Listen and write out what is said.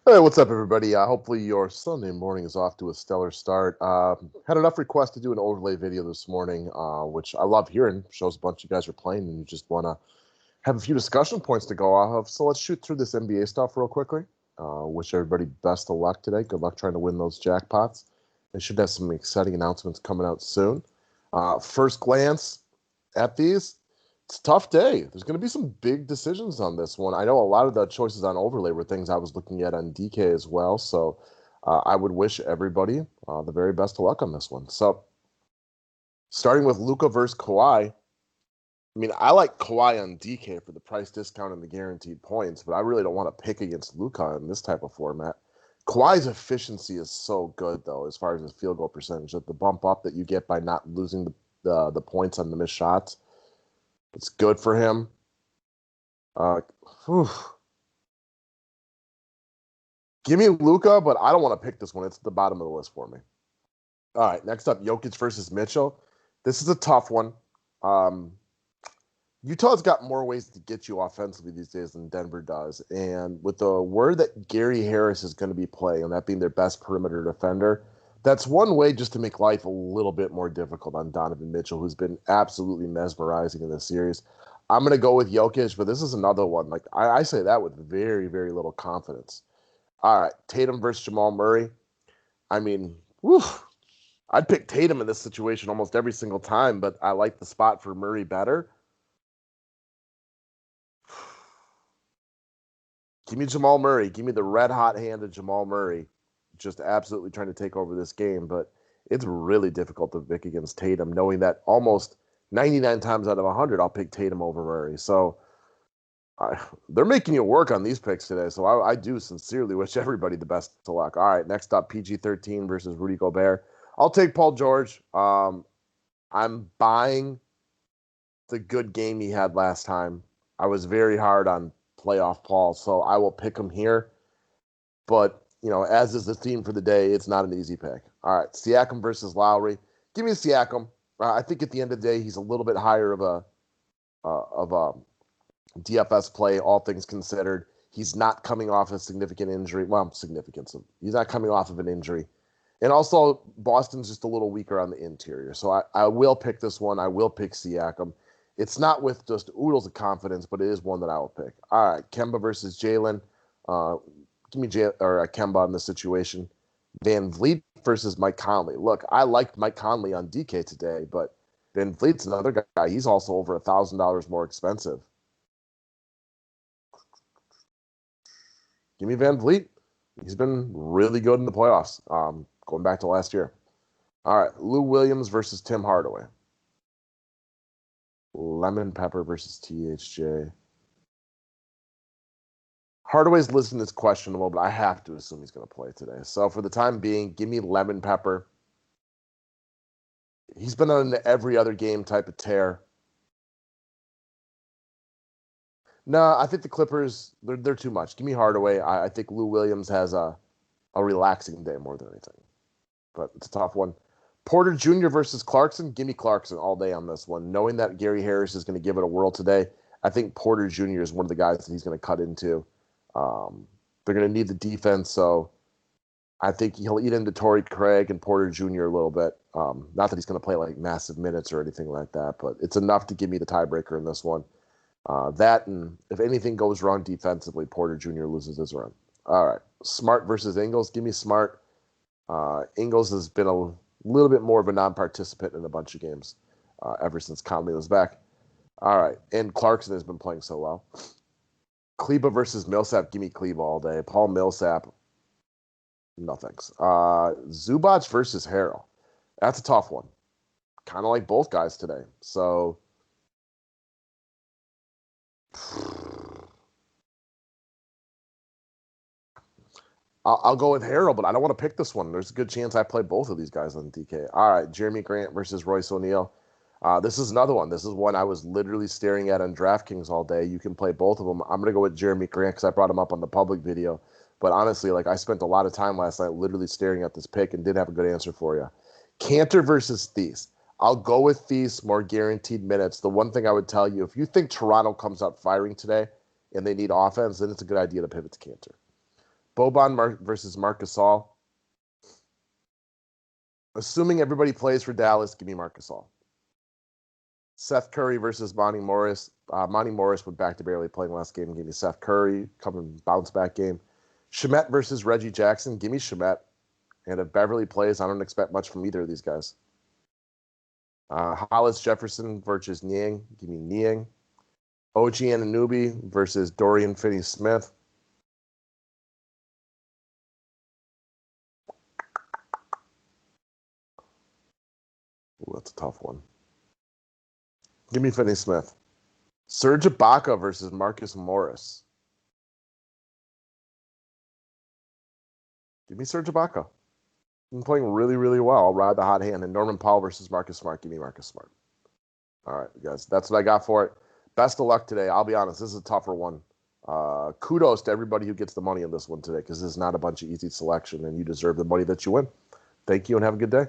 Hey, what's up, everybody? Hopefully your Sunday morning is off to a stellar start. Had enough requests to do an overlay video this morning, which I love hearing. Shows a bunch of you guys are playing and you just want to have a few discussion points to go off of. So let's shoot through this NBA stuff real quickly. Wish everybody best of luck today. Good luck trying to win those jackpots. They should have some exciting announcements coming out soon. First glance at these, it's a tough day. There's going to be some big decisions on this one. I know a lot of the choices on overlay were things I was looking at on DK as well. So I would wish everybody the very best of luck on this one. So starting with Luka versus Kawhi. I mean, I like Kawhi on DK for the price discount and the guaranteed points, but I really don't want to pick against Luka in this type of format. Kawhi's efficiency is so good, though, as far as his field goal percentage. The bump up that you get by not losing the points on the missed shots, it's good for him. Whew. Give me Luka, but I don't want to pick this one. It's at the bottom of the list for me. All right, next up, Jokic versus Mitchell. This is a tough one. Utah's got more ways to get you offensively these days than Denver does. And with the word that Gary Harris is going to be playing, and that being their best perimeter defender, that's one way just to make life a little bit more difficult on Donovan Mitchell, who's been absolutely mesmerizing in this series. I'm going to go with Jokic, but this is another one. Like I say that with very, very little confidence. All right, Tatum versus Jamal Murray. I mean, whew, I'd pick Tatum in this situation almost every single time, but I like the spot for Murray better. Give me Jamal Murray. Give me the red hot hand of Jamal Murray. Just absolutely trying to take over this game. But it's really difficult to pick against Tatum, knowing that almost 99 times out of 100, I'll pick Tatum over Murray. So they're making you work on these picks today. So I do sincerely wish everybody the best of luck. All right, next up, PG-13 versus Rudy Gobert. I'll take Paul George. I'm buying the good game he had last time. I was very hard on playoff Paul, so I will pick him here. But, as is the theme for the day, it's not an easy pick. All right, Siakam versus Lowry. Give me Siakam. I think at the end of the day, he's a little bit higher of a DFS play, all things considered. He's not coming off a significant injury. Well, significance. He's not coming off of an injury. And also, Boston's just a little weaker on the interior. So I will pick this one. I will pick Siakam. It's not with just oodles of confidence, but it is one that I will pick. All right, Kemba versus Jalen. Give me Kemba in this situation. Van Vliet versus Mike Conley. Look, I liked Mike Conley on DK today, but Van Vliet's another guy. He's also over $1,000 more expensive. Give me Van Vliet. He's been really good in the playoffs, going back to last year. All right, Lou Williams versus Tim Hardaway. Lemon Pepper versus THJ. Hardaway's listed as questionable, but I have to assume he's going to play today. So for the time being, give me Lemon Pepper. He's been on an every other game type of tear. No, I think the Clippers, they're too much. Give me Hardaway. I think Lou Williams has a relaxing day more than anything. But it's a tough one. Porter Jr. versus Clarkson. Give me Clarkson all day on this one. Knowing that Gary Harris is going to give it a whirl today, I think Porter Jr. is one of the guys that he's going to cut into. They're going to need the defense, so I think he'll eat into Torrey Craig and Porter Jr. a little bit. Not that he's going to play like massive minutes or anything like that, but it's enough to give me the tiebreaker in this one. That, and if anything goes wrong defensively, Porter Jr. loses his run. All right, Smart versus Ingles. Give me Smart. Ingles has been a little bit more of a non-participant in a bunch of games ever since Conley was back. All right, and Clarkson has been playing so well. Kleba versus Millsap. Give me Kleba all day. Paul Millsap. No thanks. Zubac versus Harrell. That's a tough one. Kind of like both guys today. So I'll go with Harrell, but I don't want to pick this one. There's a good chance I play both of these guys on DK. All right, Jeremy Grant versus Royce O'Neal. This is another one. This is one I was literally staring at on DraftKings all day. You can play both of them. I'm going to go with Jeremy Grant because I brought him up on the public video. But honestly, I spent a lot of time last night literally staring at this pick and didn't have a good answer for you. Cantor versus Thies. I'll go with Thies, more guaranteed minutes. The one thing I would tell you, if you think Toronto comes out firing today and they need offense, then it's a good idea to pivot to Cantor. Boban versus Marc Gasol. Assuming everybody plays for Dallas, give me Marc Gasol. Seth Curry versus Monty Morris. Monty Morris went back to barely playing last game. Give me Seth Curry. Coming bounce back game. Shamet versus Reggie Jackson. Give me Shamet. And if Beverly plays, I don't expect much from either of these guys. Hollis Jefferson versus Niang. Give me Niang. OG Anunoby versus Dorian Finney-Smith. Ooh, that's a tough one. Give me Finney-Smith. Serge Ibaka versus Marcus Morris. Give me Serge Ibaka. Been playing really, really well. I'll ride the hot hand. And Norman Powell versus Marcus Smart. Give me Marcus Smart. All right, guys. That's what I got for it. Best of luck today. I'll be honest. This is a tougher one. Kudos to everybody who gets the money in this one today because this is not a bunch of easy selection, and you deserve the money that you win. Thank you and have a good day.